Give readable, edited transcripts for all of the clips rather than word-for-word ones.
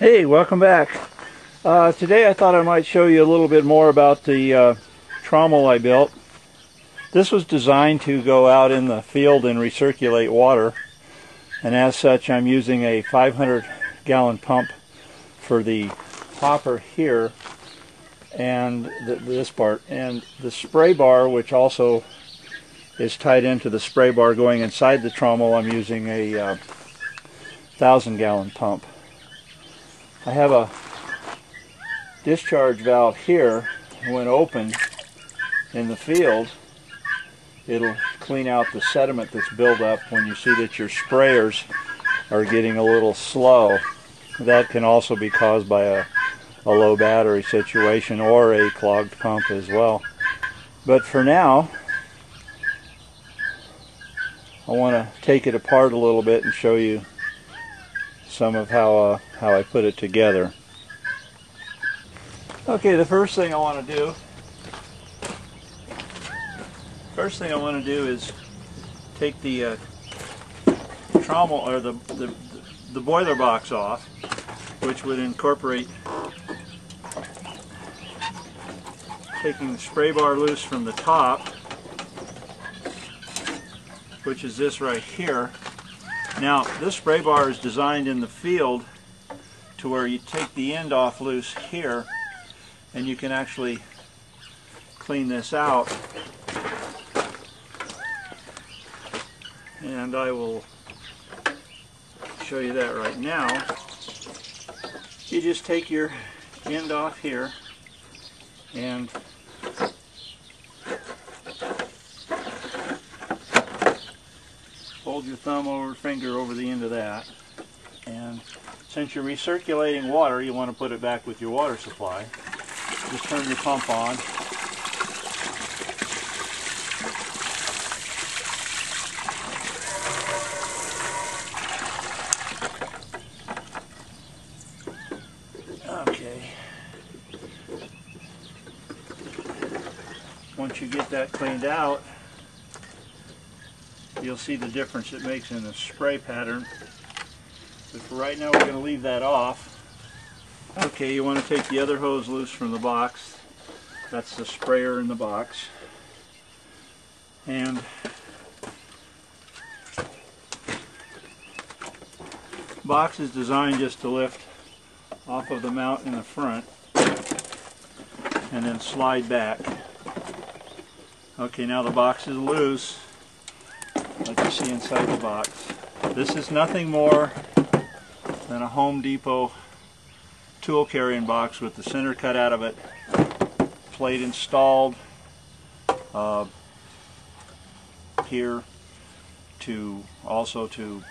Hey, welcome back. Today I thought I might show you a little bit more about the trommel I built. This was designed to go out in the field and recirculate water, and as such I'm using a 500-gallon pump for the hopper here and this part, and the spray bar, which also is tied into the spray bar going inside the trommel. I'm using a 1,000-gallon pump. I have a discharge valve here. When open in the field, it'll clean out the sediment that's built up when you see that your sprayers are getting a little slow. That can also be caused by a low battery situation or a clogged pump as well. But for now, I want to take it apart a little bit and show you some of how I put it together. Okay, the first thing I want to do is take the trommel, or the boiler box off, which would incorporate taking the spray bar loose from the top, which is this right here. Now, this spray bar is designed in the field to where you take the end off loose here, and you can actually clean this out. And I will show you that right now. You just take your end off here and hold your thumb or finger over the end of that, and since you're recirculating water, you want to put it back with your water supply. Just turn your pump on. Okay. Once you get that cleaned out, you'll see the difference it makes in the spray pattern. But for right now, we're going to leave that off. Okay, you want to take the other hose loose from the box. That's the sprayer in the box. And the box is designed just to lift off of the mount in the front and then slide back. Okay, now the box is loose, like you see inside the box. This is nothing more than a Home Depot tool carrying box with the center cut out of it, plate installed here to also to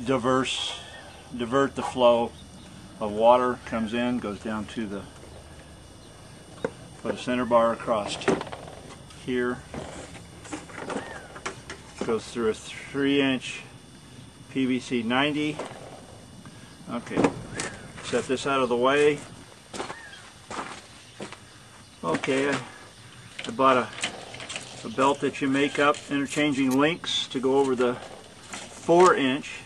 divert the flow of water. Comes in, goes down to the, put a center bar across here, goes through a 3-inch PVC 90. Okay, set this out of the way. Okay, I bought a belt that you make up, interchanging links to go over the 4-inch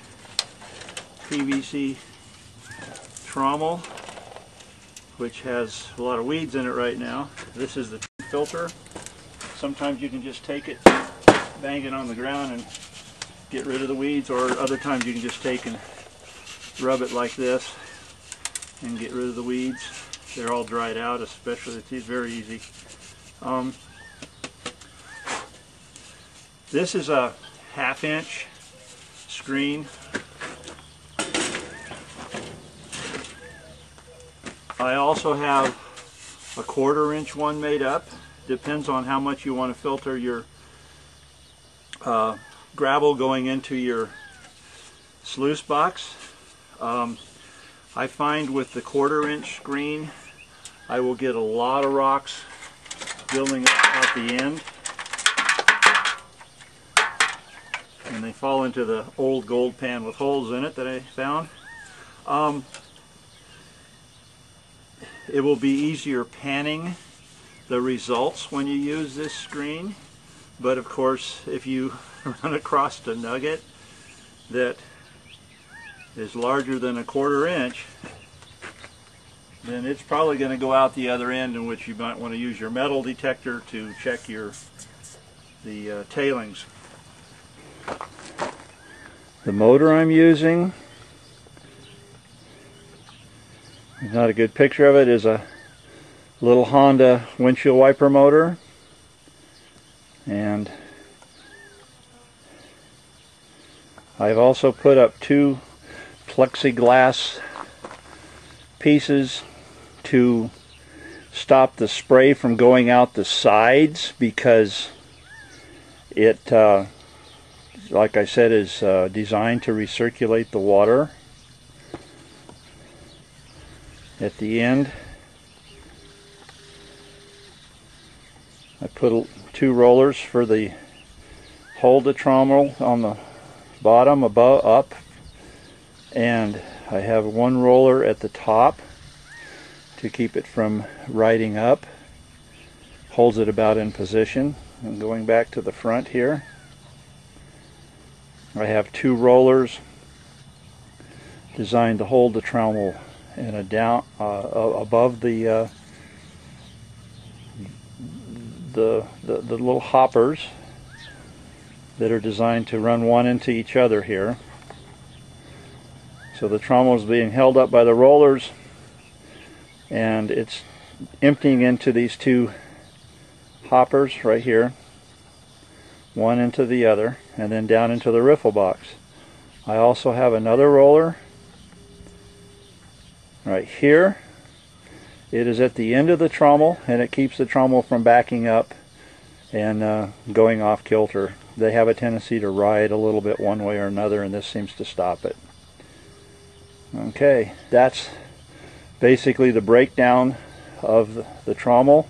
PVC trommel, which has a lot of weeds in it right now. This is the filter. Sometimes you can just take it, bang it on the ground and get rid of the weeds, or other times you can just take and rub it like this and get rid of the weeds. They're all dried out, especially it's very easy. This is a 1/2-inch screen. I also have a 1/4-inch one made up. Depends on how much you want to filter your gravel going into your sluice box. I find with the 1/4-inch screen, I will get a lot of rocks building up at the end, and they fall into the old gold pan with holes in it that I found. It will be easier panning the results when you use this screen, but of course if you run across a nugget that is larger than a 1/4 inch, then it's probably going to go out the other end, in which you might want to use your metal detector to check the tailings. The motor I'm using, not a good picture of it, is a little Honda windshield wiper motor, and I've also put up 2 plexiglass pieces to stop the spray from going out the sides, because it, like I said, is designed to recirculate the water. At the end, I put 2 rollers for the hold the trommel on the bottom, above, up, and I have 1 roller at the top to keep it from riding up. Holds it about in position. And going back to the front here, I have 2 rollers designed to hold the trommel in a down above the little hoppers that are designed to run one into each other here. So the trommel is being held up by the rollers, and it's emptying into these 2 hoppers right here, one into the other, and then down into the riffle box. I also have another roller right here. It is at the end of the trommel, and it keeps the trommel from backing up and going off kilter. They have a tendency to ride a little bit one way or another, and this seems to stop it. Okay, that's basically the breakdown of the trommel.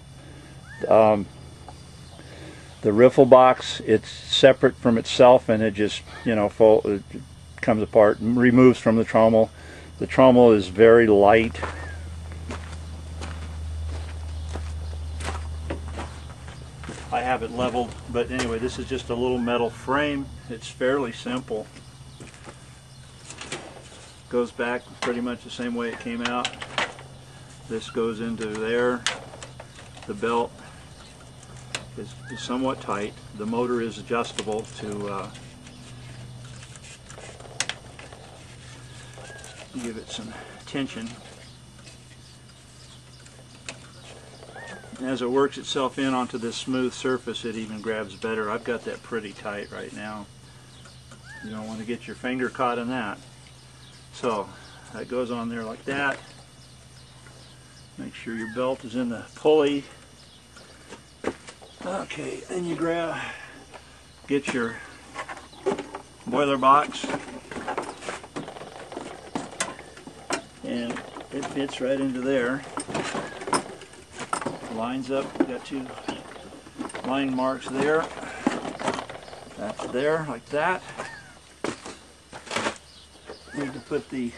The riffle box, it's separate from itself, and it just, you know, it comes apart, removes from the trommel. The trommel is very light. I have it leveled, but anyway, this is just a little metal frame. It's fairly simple. Goes back pretty much the same way it came out. This goes into there. The belt is somewhat tight. The motor is adjustable to give it some tension. As it works itself in onto this smooth surface, it even grabs better. I've got that pretty tight right now. You don't want to get your finger caught in that. So that goes on there like that. Make sure your belt is in the pulley. Okay, then you get your boiler box, and it fits right into there. Lines up. We've got 2 line marks there. That's there, like that. Need to put the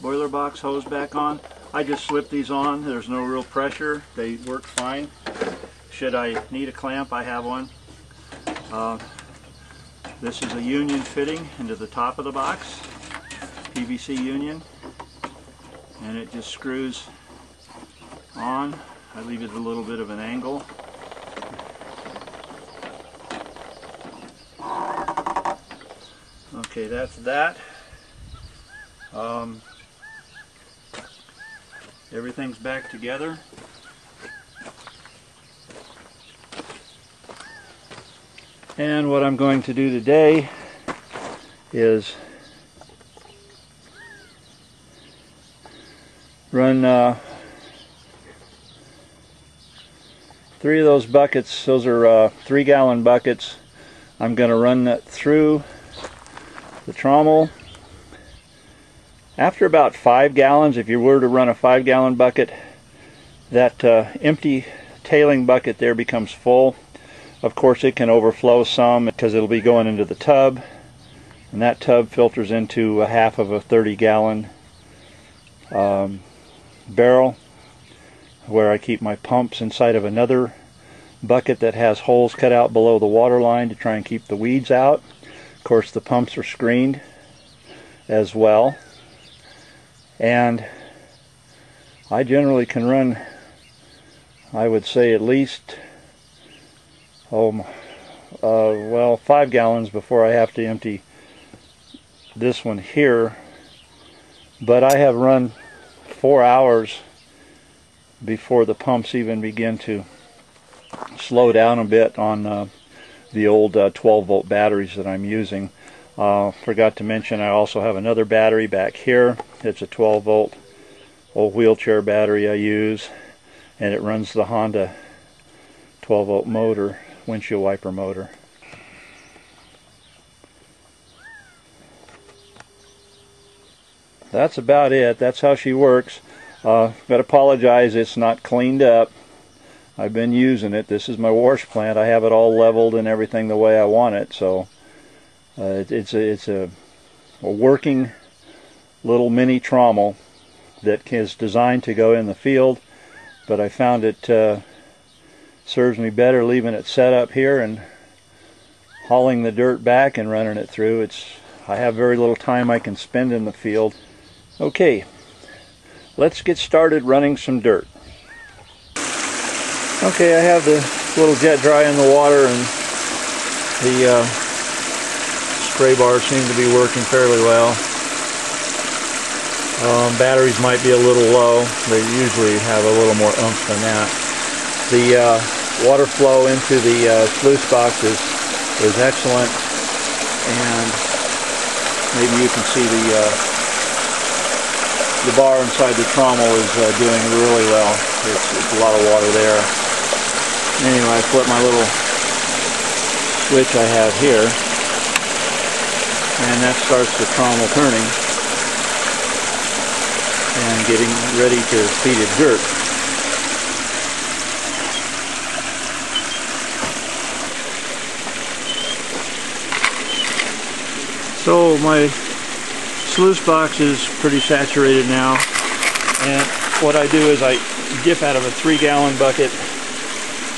boiler box hose back on. I just slip these on. There's no real pressure. They work fine. Should I need a clamp, I have one. This is a union fitting into the top of the box, PVC union, and it just screws on. I leave it a little bit of an angle. Okay, that's that. Everything's back together. And what I'm going to do today is run 3 of those buckets. Those are 3-gallon buckets. I'm going to run that through the trommel. After about 5 gallons, if you were to run a 5-gallon bucket, that empty tailing bucket there becomes full. Of course, it can overflow some because it'll be going into the tub, and that tub filters into a half of a 30-gallon barrel, where I keep my pumps inside of another bucket that has holes cut out below the water line to try and keep the weeds out. Of course, the pumps are screened as well. And I generally can run, I would say, at least well, 5 gallons before I have to empty this one here. But I have run 4 hours before the pumps even begin to slow down a bit on the old 12-volt batteries that I'm using. Forgot to mention I also have another battery back here. It's a 12-volt old wheelchair battery I use, and it runs the Honda 12-volt motor, windshield wiper motor. That's about it. That's how she works. Gotta apologize, it's not cleaned up. I've been using it. This is my wash plant. I have it all leveled and everything the way I want it. So it's a working little mini trommel that is designed to go in the field, but I found it serves me better leaving it set up here and hauling the dirt back and running it through. I have very little time I can spend in the field. Okay, let's get started running some dirt. Okay, I have the little jet dry in the water, and the spray bars seem to be working fairly well. Batteries might be a little low. They usually have a little more oomph than that. The water flow into the sluice box is excellent, and maybe you can see the bar inside the trommel is doing really well. It's a lot of water there. Anyway, I flip my little switch I have here, and that starts the trommel turning and getting ready to feed it dirt. So my sluice box is pretty saturated now, and what I do is I dip out of a 3-gallon bucket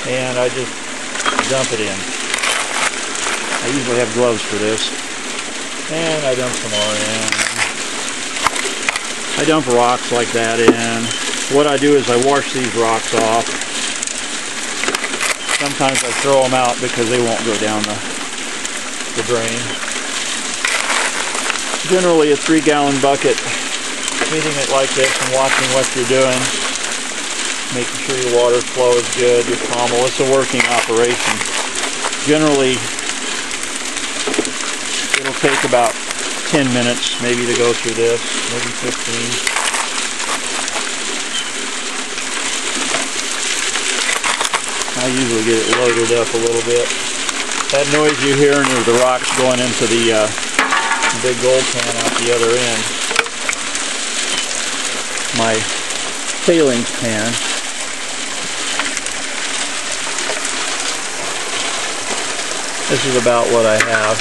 and I just dump it in. I usually have gloves for this, and I dump some more in. I dump rocks like that in. What I do is I wash these rocks off. Sometimes I throw them out because they won't go down the drain. Generally a 3-gallon bucket, feeding it like this and watching what you're doing, making sure your water flow is good, your trommel. It's a working operation. Generally, it'll take about 10 minutes maybe to go through this, maybe 15. I usually get it loaded up a little bit. That noise you're hearing is the rocks going into the big gold pan out the other end. My tailings pan. This is about what I have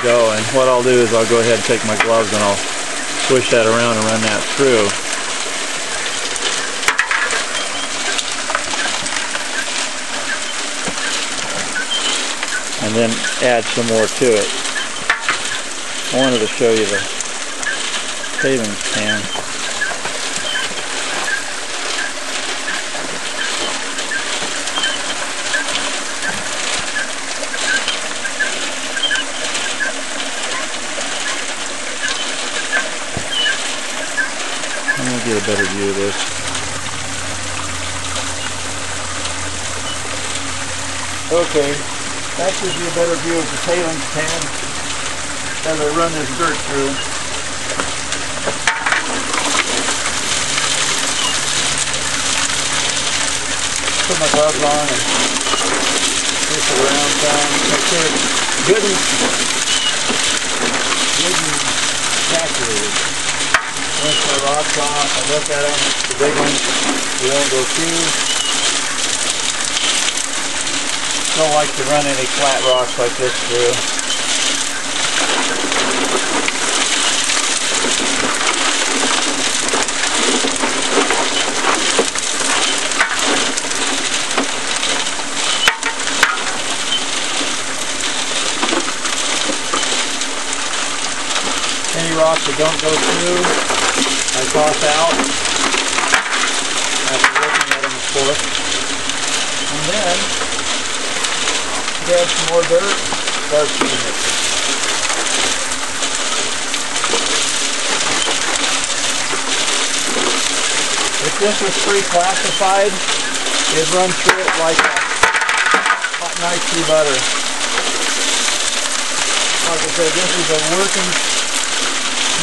going. What I'll do is I'll go ahead and take my gloves and I'll swish that around and run that through. And then add some more to it. I wanted to show you the tailings pan. I'm going to get a better view of this. Okay, that gives you a better view of the tailings pan as I run this dirt through. Put my gloves on and twist it around some, make sure it's good and saturated. Once my rocks off, I look at them, the big ones, we won't go through. Don't like to run any flat rocks like this through. rocks that don't go through, I toss out after looking at them, of course. And then grab some more dirt, start feeding it. If this was pre-classified, it'd run through it like a hot knife through butter. Like I said, this is a working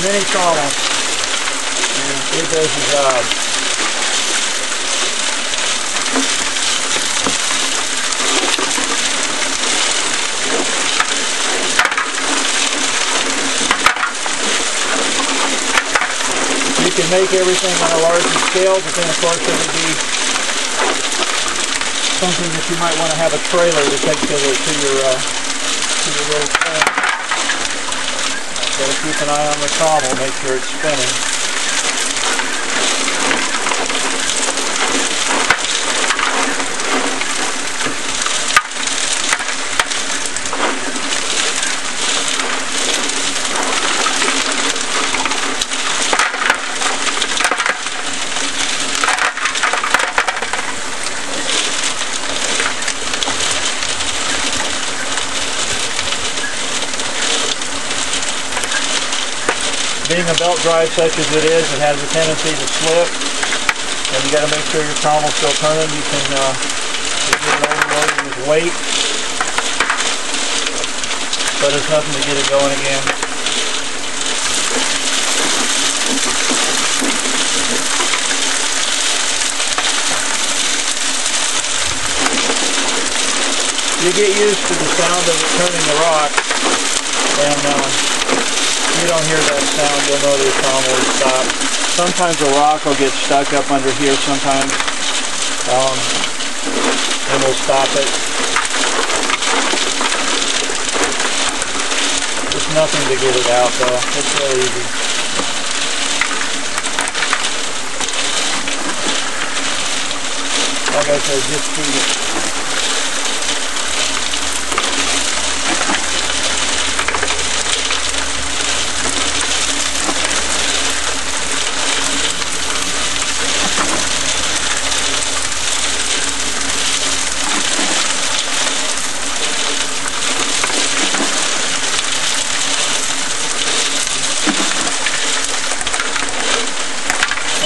mini-trommel, and it does the job. You can make everything on a larger scale, but then of course it would be something that you might want to have a trailer to take to your little thing. Got to keep an eye on the trommel, make sure it's spinning. Being a belt drive such as it is, it has a tendency to slip, and you got to make sure your trommel's still turning. You can get it overloaded with weight, but it's nothing to get it going again. You get used to the sound of it turning the rock, and you don't hear that sound, you'll know the trommel will stop. Sometimes a rock will get stuck up under here sometimes, and we'll stop it. It's nothing to get it out though, it's real easy. Like I said, just feed it.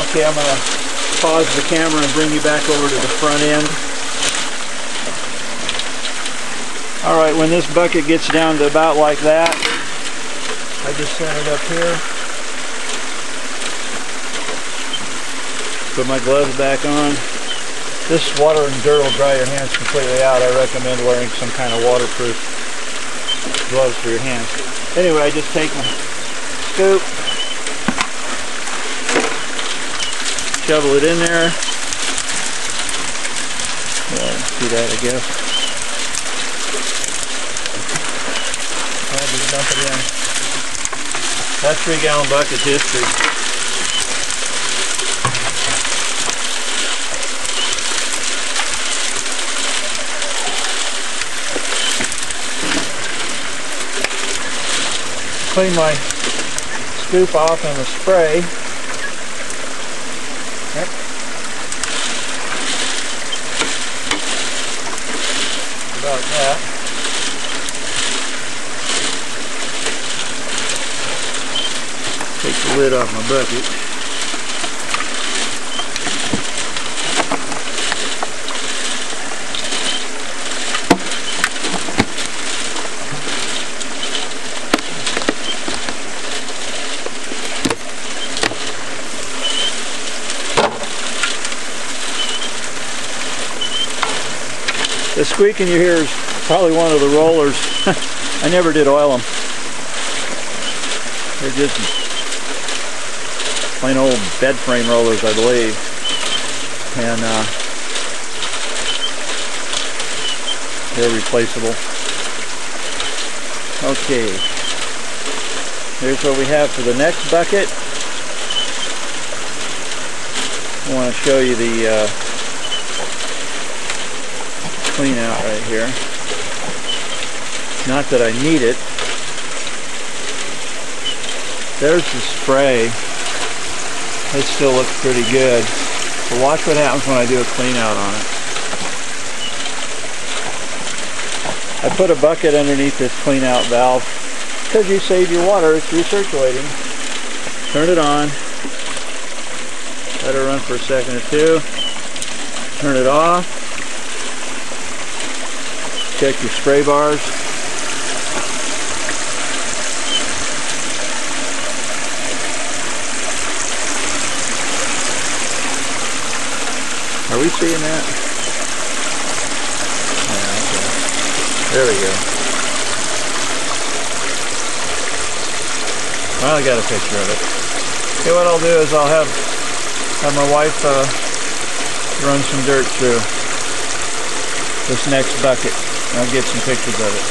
Okay, I'm going to pause the camera and bring you back over to the front end. Alright, when this bucket gets down to about like that, I just set it up here. Put my gloves back on. This water and dirt will dry your hands completely out. I recommend wearing some kind of waterproof gloves for your hands. Anyway, I just take my scoop, shovel it in there. Yeah, see that, I guess. I'll just dump it in. That's 3-gallon bucket's history. Clean my scoop off in the spray. Yep. About that. Take the lid off my bucket. The squeaking you hear is probably one of the rollers. I never did oil them. They're just plain old bed frame rollers, I believe. And they're replaceable. Okay. Here's what we have for the next bucket. I want to show you the clean out right here. Not that I need it. There's the spray. It still looks pretty good. But watch what happens when I do a clean out on it. I put a bucket underneath this clean out valve because you save your water, it's recirculating. Turn it on. Let it run for a second or two. Turn it off. Check your spray bars. Are we seeing that? Yeah, okay. There we go. Well, I got a picture of it. Okay, what I'll do is I'll have my wife run some dirt through this next bucket. I'll get some pictures of it.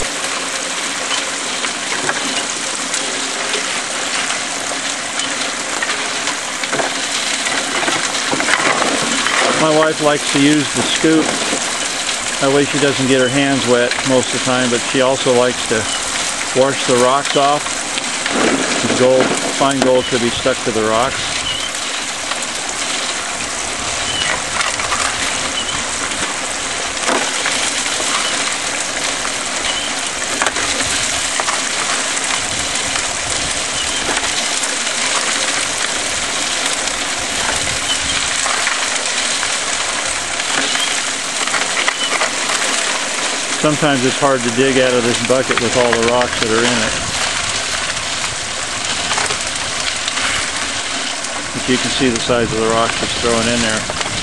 My wife likes to use the scoop. That way she doesn't get her hands wet most of the time, but she also likes to wash the rocks off. The gold, fine gold could be stuck to the rocks. Sometimes it's hard to dig out of this bucket with all the rocks that are in it. But you can see the size of the rocks she's throwing in there.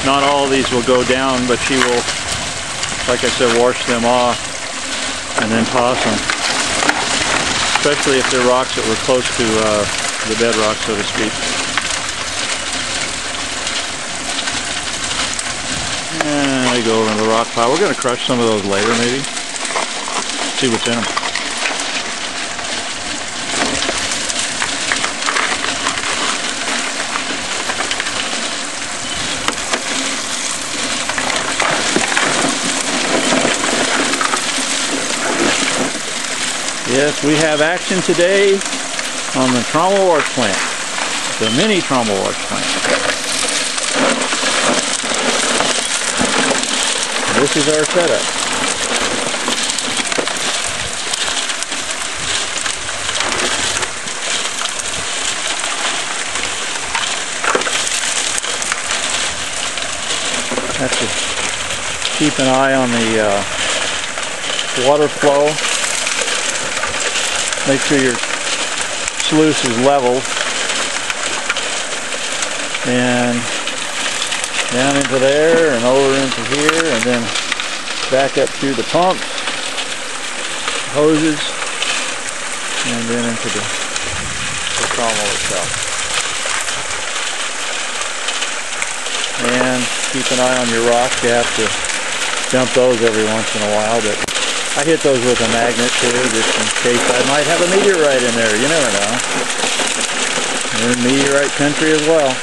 Not all of these will go down, but she will, like I said, wash them off and then toss them. Especially if they're rocks that were close to the bedrock, so to speak. And they go over in the rock pile. We're going to crush some of those later, maybe. See what's in them. Yes, we have action today on the trommel wash plant, the mini trommel wash plant. This is our setup. Have to keep an eye on the water flow. Make sure your sluice is level. And down into there and over into here, and then back up through the pumps, hoses, and then into the trommel itself. And keep an eye on your rocks. You have to dump those every once in a while, but I hit those with a magnet too, just in case I might have a meteorite in there. You never know. We're in meteorite country as well.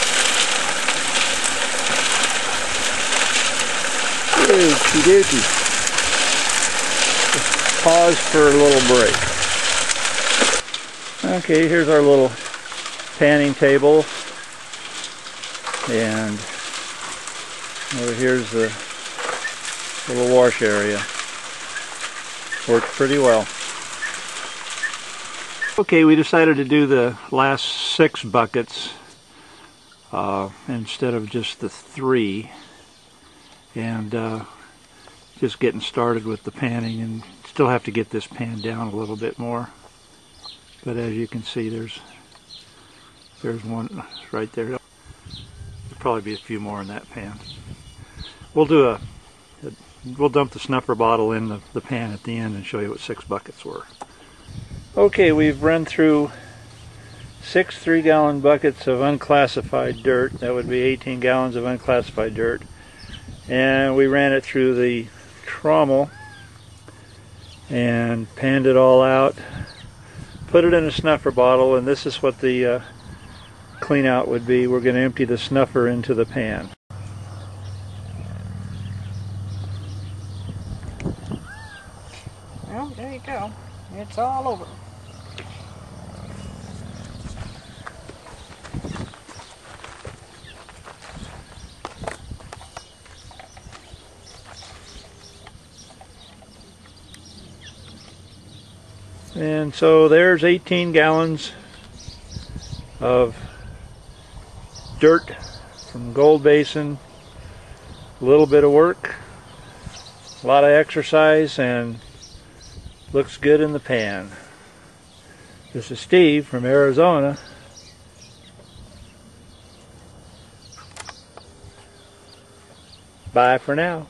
Okie dokie. Pause for a little break. Okay, here's our little panning table. And over here's the little wash area. Works pretty well. Okay, we decided to do the last 6 buckets instead of just the 3. And just getting started with the panning, and still have to get this pan down a little bit more. But as you can see, there's one right there. There'll probably be a few more in that pan. We'll do we'll dump the snuffer bottle in the pan at the end and show you what 6 buckets were. Okay, we've run through 6 3-gallon buckets of unclassified dirt. That would be 18 gallons of unclassified dirt. And we ran it through the trommel and panned it all out, put it in a snuffer bottle, and this is what the clean out would be. We're going to empty the snuffer into the pan. Well, there you go. It's all over. And so there's 18 gallons of dirt from Gold Basin. A little bit of work, a lot of exercise, and looks good in the pan. This is Steve from Arizona. Bye for now.